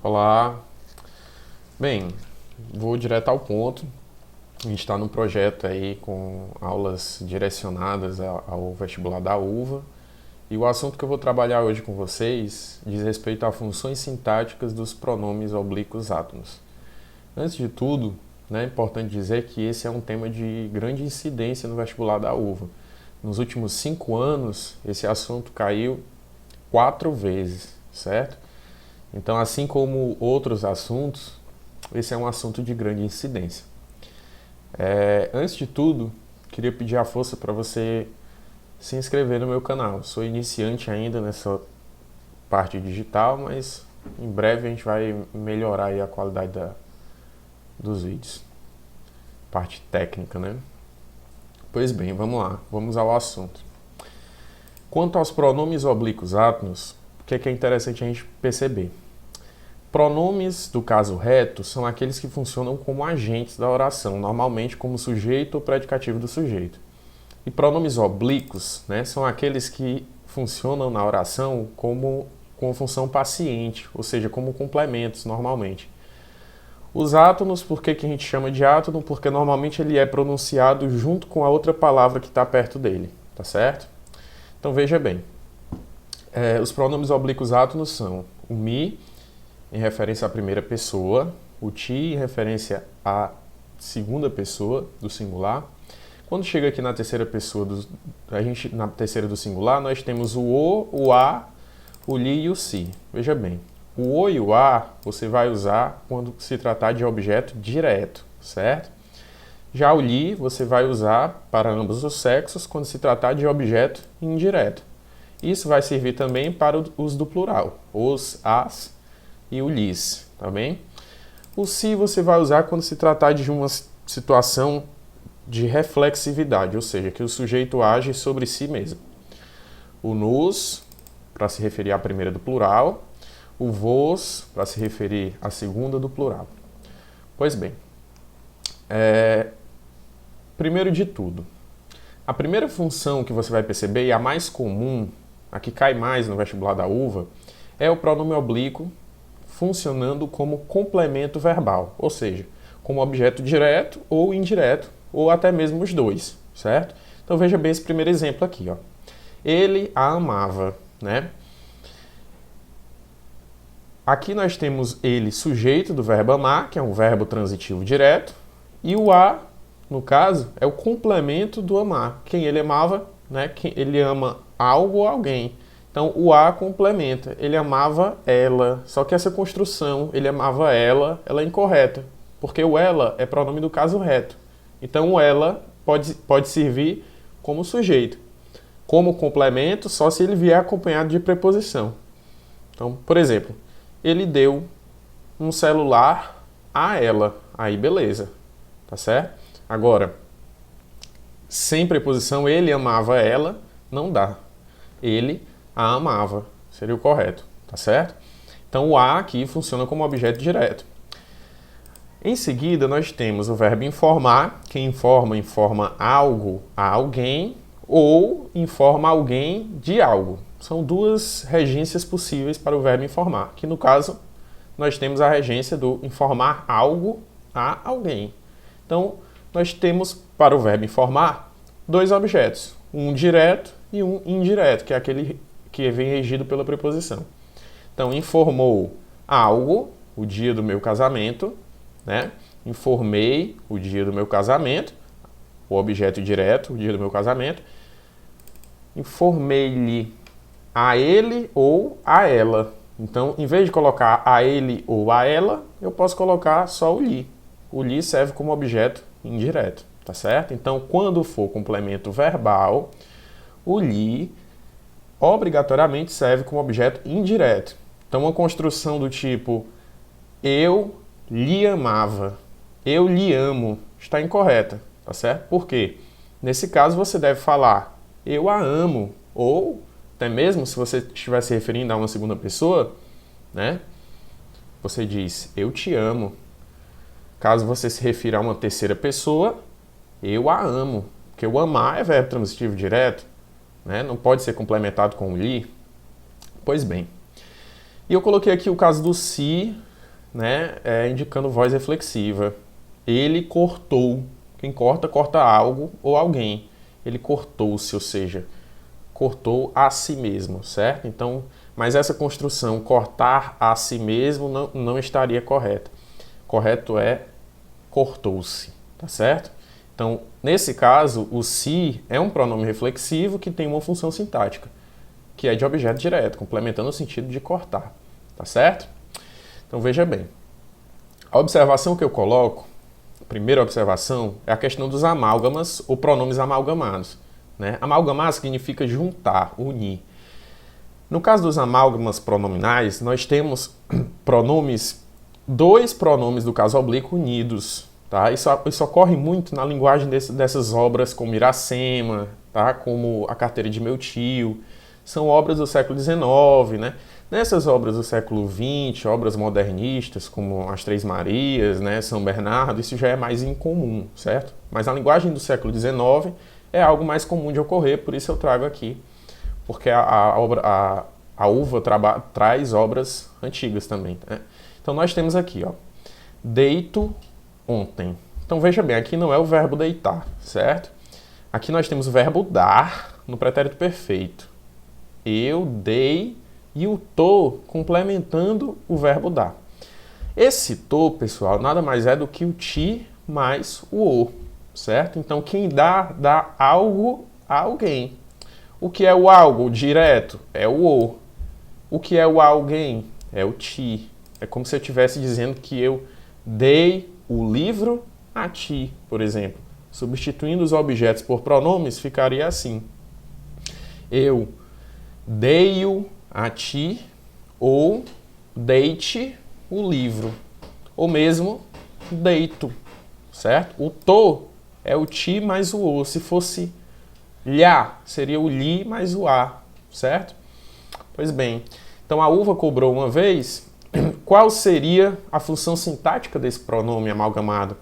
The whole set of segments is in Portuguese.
Olá. Bem, vou direto ao ponto. A gente está num projeto aí com aulas direcionadas ao vestibular da UVA. E o assunto que eu vou trabalhar hoje com vocês diz respeito a funções sintáticas dos pronomes oblíquos átonos. Antes de tudo, é importante dizer que esse é um tema de grande incidência no vestibular da UVA. Nos últimos 5 anos, esse assunto caiu 4 vezes, certo? Então, assim como outros assuntos, esse é um assunto de grande incidência. Antes de tudo, queria pedir a força para você se inscrever no meu canal. Sou iniciante ainda nessa parte digital, mas em breve a gente vai melhorar aí a qualidade dos vídeos. Parte técnica, né? Pois bem, vamos lá, vamos ao assunto. Quanto aos pronomes oblíquos átonos, o que é interessante a gente perceber? Pronomes do caso reto são aqueles que funcionam como agentes da oração, normalmente como sujeito ou predicativo do sujeito. E pronomes oblíquos, são aqueles que funcionam na oração com função paciente, ou seja, como complementos normalmente. Os átonos, por que a gente chama de átono? Porque normalmente ele é pronunciado junto com a outra palavra que está perto dele, tá certo? Então veja bem, os pronomes oblíquos átonos são o mi, em referência à primeira pessoa, o ti em referência à segunda pessoa do singular. Quando chega aqui na terceira pessoa, na terceira do singular, nós temos o a, o li e o si. Veja bem, o e o a você vai usar quando se tratar de objeto direto, certo? Já o li você vai usar para ambos os sexos quando se tratar de objeto indireto. Isso vai servir também para o uso do plural, os, as e o lis, tá bem? O si você vai usar quando se tratar de uma situação de reflexividade, ou seja, que o sujeito age sobre si mesmo. O nos, para se referir à primeira do plural, o vos, para se referir à segunda do plural. Pois bem, primeiro de tudo, a primeira função que você vai perceber, e a mais comum, a que cai mais no vestibular da UVA, é o pronome oblíquo funcionando como complemento verbal, ou seja, como objeto direto ou indireto, ou até mesmo os dois, certo? Então veja bem esse primeiro exemplo aqui, ó. Ele a amava, Aqui nós temos ele sujeito do verbo amar, que é um verbo transitivo direto, e o a, no caso, é o complemento do amar. Quem ele amava, Quem ele ama algo ou alguém. Então, o a complementa. Ele amava ela. Só que essa construção, ele amava ela é incorreta. Porque o ela é pronome do caso reto. Então, o ela pode servir como sujeito. Como complemento, só se ele vier acompanhado de preposição. Então, por exemplo, ele deu um celular a ela. Aí, beleza. Tá certo? Agora, sem preposição, ele amava ela, não dá. Ele a amava, seria o correto, tá certo? Então o a aqui funciona como objeto direto. Em seguida, nós temos o verbo informar, que informa algo a alguém ou informa alguém de algo. São duas regências possíveis para o verbo informar, que no caso nós temos a regência do informar algo a alguém. Então, nós temos para o verbo informar dois objetos, um direto e um indireto, que é aquele que vem regido pela preposição. Então, informou algo, o dia do meu casamento, Informei o dia do meu casamento, o objeto direto, o dia do meu casamento. Informei-lhe a ele ou a ela. Então, em vez de colocar a ele ou a ela, eu posso colocar só o lhe. O lhe serve como objeto indireto, tá certo? Então, quando for complemento verbal, o lhe obrigatoriamente serve como objeto indireto. Então, uma construção do tipo eu lhe amava, eu lhe amo, está incorreta, tá certo? Por quê? Nesse caso, você deve falar eu a amo, ou até mesmo se você estiver se referindo a uma segunda pessoa, você diz eu te amo. Caso você se refira a uma terceira pessoa, eu a amo, porque o amar é verbo transitivo direto, não pode ser complementado com o lhe. Pois bem, e eu coloquei aqui o caso do si né, indicando voz reflexiva. Ele cortou. Quem corta, corta algo ou alguém. Ele cortou-se, ou seja, cortou a si mesmo, certo? Então, mas essa construção, cortar a si mesmo, não estaria correta. Correto é cortou-se, tá certo? Então, nesse caso, o se é um pronome reflexivo que tem uma função sintática, que é de objeto direto, complementando o sentido de cortar, tá certo? Então, veja bem. A observação que eu coloco, a primeira observação, é a questão dos amálgamas ou pronomes amalgamados, né? Amalgamar significa juntar, unir. No caso dos amálgamas pronominais, nós temos dois pronomes do caso oblíquo unidos. Tá? Isso ocorre muito na linguagem dessas obras como Iracema, tá? Como A Carteira de Meu Tio. São obras do século XIX. Né? Nessas obras do século XX, obras modernistas como As Três Marias, né? São Bernardo, isso já é mais incomum, certo? Mas a linguagem do século XIX é algo mais comum de ocorrer, por isso eu trago aqui. Porque a UVA traz obras antigas também. Né? Então nós temos aqui, ó, deito ontem. Então veja bem, aqui não é o verbo deitar, certo? Aqui nós temos o verbo dar no pretérito perfeito. Eu dei e o tô complementando o verbo dar. Esse tô, pessoal, nada mais é do que o ti mais o, certo? Então quem dá algo a alguém. O que é o algo direto? É o o. O que é o alguém? É o ti. É como se eu estivesse dizendo que eu dei o livro a ti, por exemplo. Substituindo os objetos por pronomes, ficaria assim. Eu dei-o a ti ou dei-te o livro. Ou mesmo deito, certo? O to é o ti mais o o. Se fosse lhá, seria o li mais o a, certo? Pois bem, então a uva cobrou uma vez. Qual seria a função sintática desse pronome amalgamado?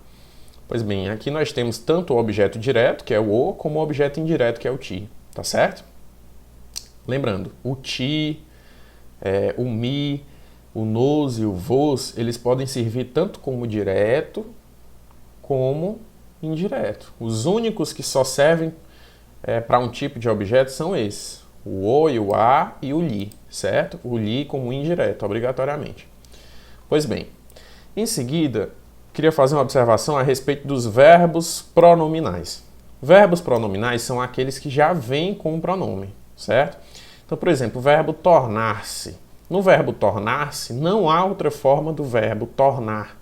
Pois bem, aqui nós temos tanto o objeto direto, que é o o, como o objeto indireto, que é o ti, tá certo? Lembrando, o ti, o mi, o nos e o vos, eles podem servir tanto como direto como indireto. Os únicos que só servem para um tipo de objeto são esses. O o e o a e o li, certo? O li como indireto, obrigatoriamente. Pois bem, em seguida, queria fazer uma observação a respeito dos verbos pronominais. Verbos pronominais são aqueles que já vêm com um pronome, certo? Então, por exemplo, o verbo tornar-se. No verbo tornar-se, não há outra forma do verbo tornar,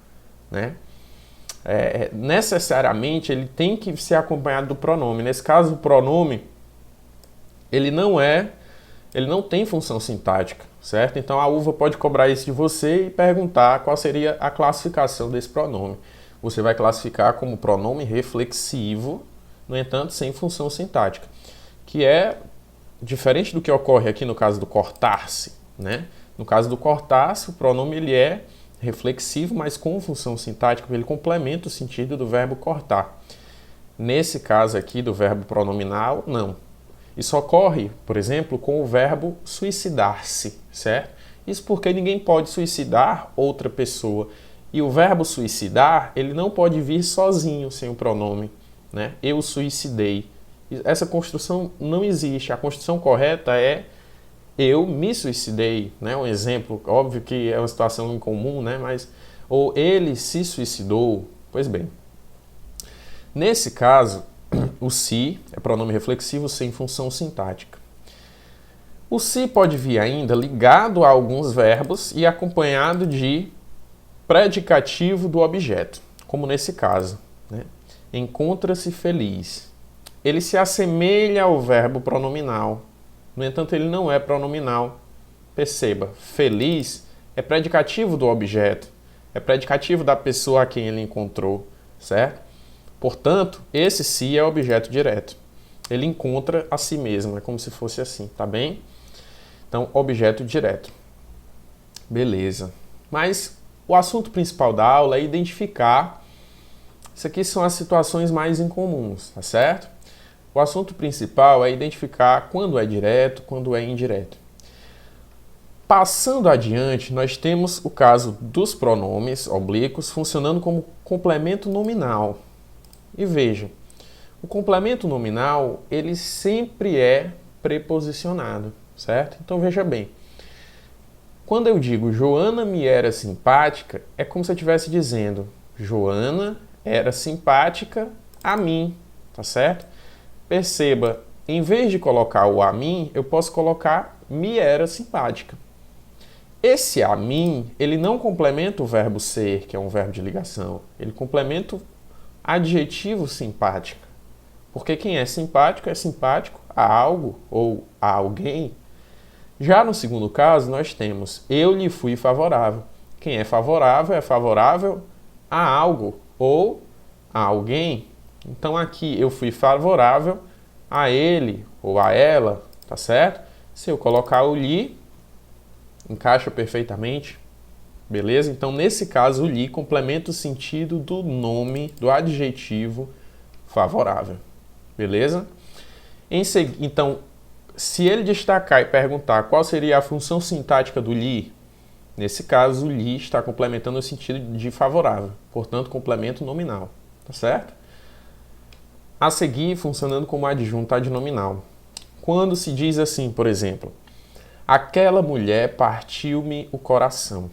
né? Necessariamente, ele tem que ser acompanhado do pronome. Nesse caso, o pronome ele não tem função sintática, certo? Então a uva pode cobrar isso de você e perguntar qual seria a classificação desse pronome. Você vai classificar como pronome reflexivo, no entanto, sem função sintática, que é diferente do que ocorre aqui no caso do cortar-se, né? No caso do cortar-se, o pronome ele é reflexivo, mas com função sintática, ele complementa o sentido do verbo cortar. Nesse caso aqui do verbo pronominal, não. Isso ocorre, por exemplo, com o verbo suicidar-se, certo? Isso porque ninguém pode suicidar outra pessoa. E o verbo suicidar, ele não pode vir sozinho, sem o pronome, né? Eu suicidei. Essa construção não existe. A construção correta é eu me suicidei, né? Um exemplo, óbvio que é uma situação incomum, né? Mas, ou ele se suicidou. Pois bem, nesse caso, o se é pronome reflexivo sem função sintática. O se pode vir ainda ligado a alguns verbos e acompanhado de predicativo do objeto, como nesse caso, né? Encontra-se feliz. Ele se assemelha ao verbo pronominal, no entanto, ele não é pronominal. Perceba, feliz é predicativo do objeto, é predicativo da pessoa a quem ele encontrou, certo? Portanto, esse se é objeto direto. Ele encontra a si mesmo, é como se fosse assim, tá bem? Então, objeto direto. Beleza. Mas o assunto principal da aula é identificar. Isso aqui são as situações mais incomuns, tá certo? O assunto principal é identificar quando é direto, quando é indireto. Passando adiante, nós temos o caso dos pronomes oblíquos funcionando como complemento nominal. E veja, o complemento nominal, ele sempre é preposicionado, certo? Então veja bem, quando eu digo Joana me era simpática, é como se eu estivesse dizendo Joana era simpática a mim, tá certo? Perceba, em vez de colocar o a mim, eu posso colocar me era simpática. Esse a mim, ele não complementa o verbo ser, que é um verbo de ligação. Ele complementa o adjetivo simpática. Porque quem é simpático a algo ou a alguém. Já no segundo caso, nós temos eu lhe fui favorável. Quem é favorável a algo ou a alguém. Então aqui eu fui favorável a ele ou a ela, tá certo? Se eu colocar o lhe, encaixa perfeitamente, beleza? Então, nesse caso, o lhe complementa o sentido do nome, do adjetivo favorável, beleza? Então, se ele destacar e perguntar qual seria a função sintática do lhe, nesse caso, o lhe está complementando o sentido de favorável, portanto, complemento nominal, tá certo? A seguir, funcionando como adjunto adnominal. Quando se diz assim, por exemplo, aquela mulher partiu-me o coração.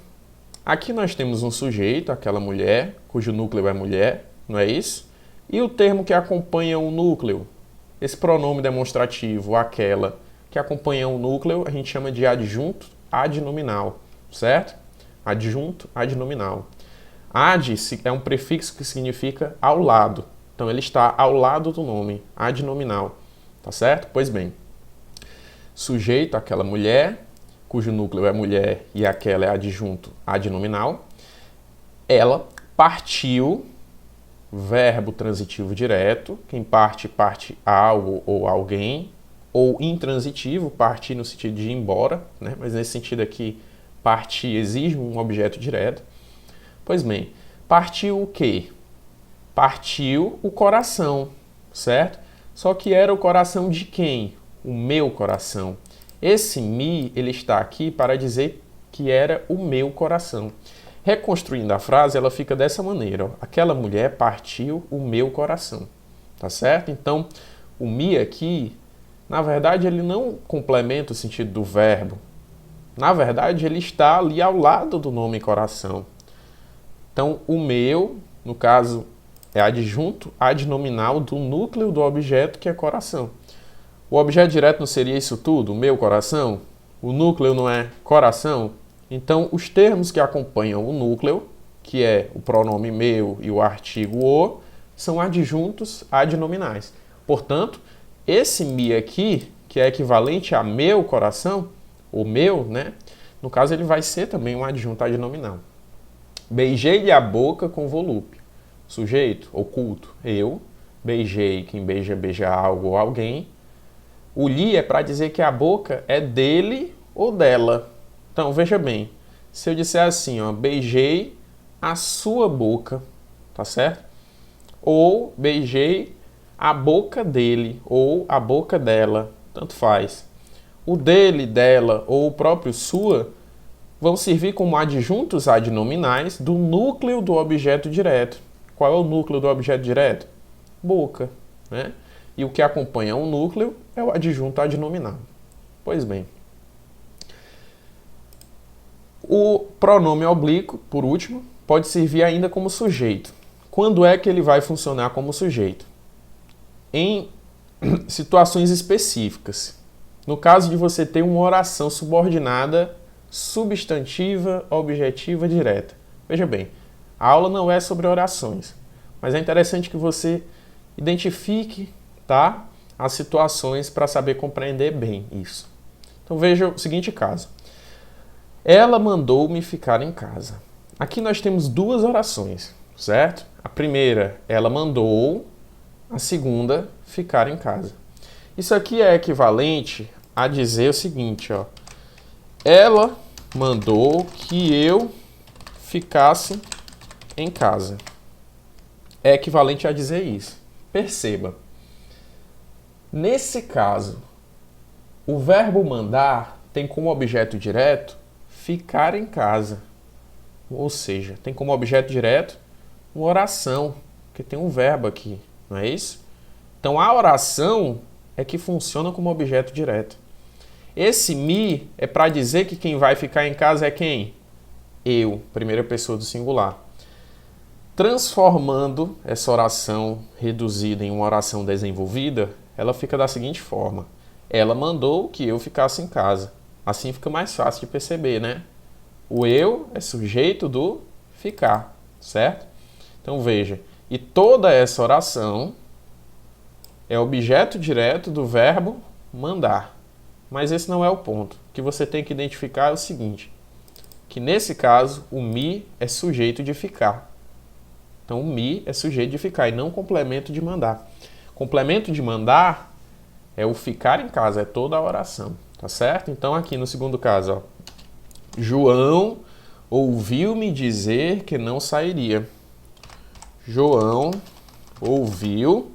Aqui nós temos um sujeito, aquela mulher, cujo núcleo é mulher, não é isso? E o termo que acompanha o núcleo, esse pronome demonstrativo, aquela, que acompanha o núcleo, a gente chama de adjunto adnominal, certo? Adjunto adnominal. Ad é um prefixo que significa ao lado. Então ele está ao lado do nome, adnominal, tá certo? Pois bem, sujeito, aquela mulher, cujo núcleo é mulher e aquela é adjunto adnominal. Ela partiu, verbo transitivo direto, quem parte a algo ou alguém, ou intransitivo, partir no sentido de ir embora, né? Mas nesse sentido aqui, partir exige um objeto direto. Pois bem, partiu o quê? Partiu o coração, certo? Só que era o coração de quem? O meu coração. Esse me, ele está aqui para dizer que era o meu coração. Reconstruindo a frase, ela fica dessa maneira. Ó. Aquela mulher partiu o meu coração. Tá certo? Então, o me aqui, na verdade, ele não complementa o sentido do verbo. Na verdade, ele está ali ao lado do nome coração. Então, o meu, no caso, é adjunto adnominal do núcleo do objeto, que é coração. O objeto direto não seria isso tudo? O meu coração? O núcleo não é coração? Então, os termos que acompanham o núcleo, que é o pronome meu e o artigo o, são adjuntos adnominais. Portanto, esse me aqui, que é equivalente a meu coração, o meu, né? No caso, ele vai ser também um adjunto adnominal. Beijei-lhe a boca com volúpio. Sujeito, oculto, eu. Beijei, quem beija, beija algo ou alguém. O lhe é para dizer que a boca é dele ou dela. Então, veja bem, se eu disser assim, ó, beijei a sua boca, tá certo? Ou beijei a boca dele ou a boca dela, tanto faz. O dele, dela ou o próprio sua vão servir como adjuntos adnominais do núcleo do objeto direto. Qual é o núcleo do objeto direto? Boca, né? E o que acompanha o núcleo é o adjunto adnominal. Pois bem. O pronome oblíquo, por último, pode servir ainda como sujeito. Quando é que ele vai funcionar como sujeito? Em situações específicas. No caso de você ter uma oração subordinada, substantiva, objetiva, direta. Veja bem, a aula não é sobre orações, mas é interessante que você identifique, tá, as situações para saber compreender bem isso. Então veja o seguinte caso. Ela mandou-me ficar em casa. Aqui nós temos duas orações, certo? A primeira, ela mandou, a segunda, ficar em casa. Isso aqui é equivalente a dizer o seguinte, ó. Ela mandou que eu ficasse em casa. É equivalente a dizer isso. Perceba. Nesse caso, o verbo mandar tem como objeto direto ficar em casa. Ou seja, tem como objeto direto uma oração, porque tem um verbo aqui, não é isso? Então a oração é que funciona como objeto direto. Esse me é para dizer que quem vai ficar em casa é quem? Eu, primeira pessoa do singular. Transformando essa oração reduzida em uma oração desenvolvida, ela fica da seguinte forma. Ela mandou que eu ficasse em casa. Assim fica mais fácil de perceber, né? O eu é sujeito do ficar, certo? Então veja, e toda essa oração é objeto direto do verbo mandar. Mas esse não é o ponto. O que você tem que identificar é o seguinte, que nesse caso o me é sujeito de ficar. Então o me é sujeito de ficar e não complemento de mandar. Complemento de mandar é o ficar em casa, é toda a oração, tá certo? Então aqui no segundo caso, ó, João ouviu-me dizer que não sairia. João ouviu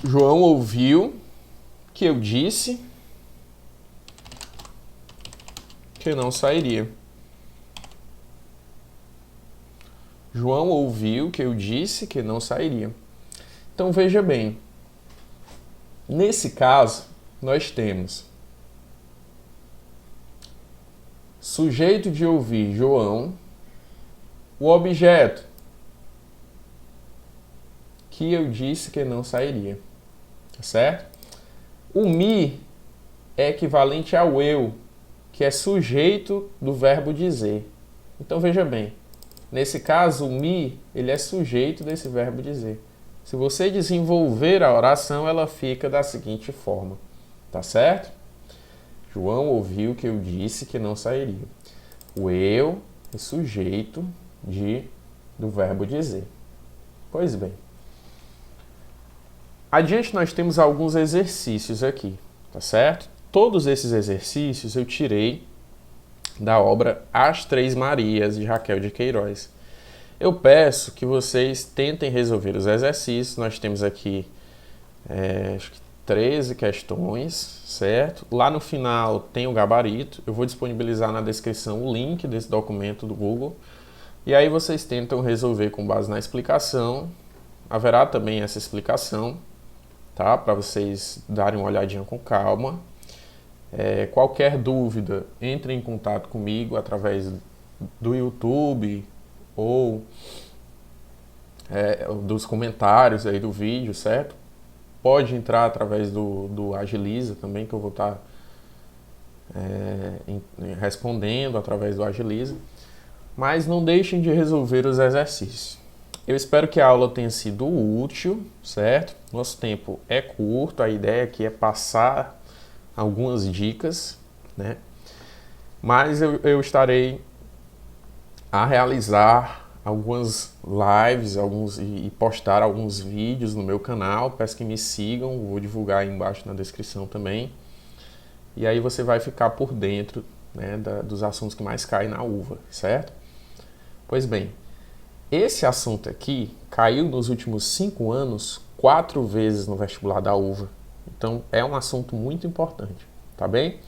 João ouviu que eu disse que não sairia. João ouviu que eu disse que não sairia. Então veja bem, nesse caso nós temos sujeito de ouvir João, o objeto que eu disse que não sairia, tá certo? O me é equivalente ao eu, que é sujeito do verbo dizer. Então veja bem, nesse caso o me ele é sujeito desse verbo dizer. Se você desenvolver a oração, ela fica da seguinte forma, tá certo? João ouviu que eu disse que não sairia. O eu é sujeito do verbo dizer. Pois bem. Adiante nós temos alguns exercícios aqui, tá certo? Todos esses exercícios eu tirei da obra As Três Marias, de Raquel de Queiroz. Eu peço que vocês tentem resolver os exercícios. Nós temos aqui acho que 13 questões, certo? Lá no final tem o gabarito. Eu vou disponibilizar na descrição o link desse documento do Google. E aí vocês tentam resolver com base na explicação. Haverá também essa explicação, tá? Para vocês darem uma olhadinha com calma. Qualquer dúvida, entre em contato comigo através do YouTube ou dos comentários aí do vídeo, certo? Pode entrar através do Agiliza também, que eu vou estar respondendo através do Agiliza. Mas não deixem de resolver os exercícios. Eu espero que a aula tenha sido útil, certo? Nosso tempo é curto, a ideia aqui é passar algumas dicas, né? Mas eu estarei a realizar algumas lives e postar alguns vídeos no meu canal. Peço que me sigam, vou divulgar aí embaixo na descrição também. E aí você vai ficar por dentro, né, dos assuntos que mais caem na UVA, certo? Pois bem, esse assunto aqui caiu nos últimos 5 anos 4 vezes no vestibular da UVA. Então é um assunto muito importante, tá bem?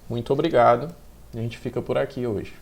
Muito obrigado. A gente fica por aqui hoje.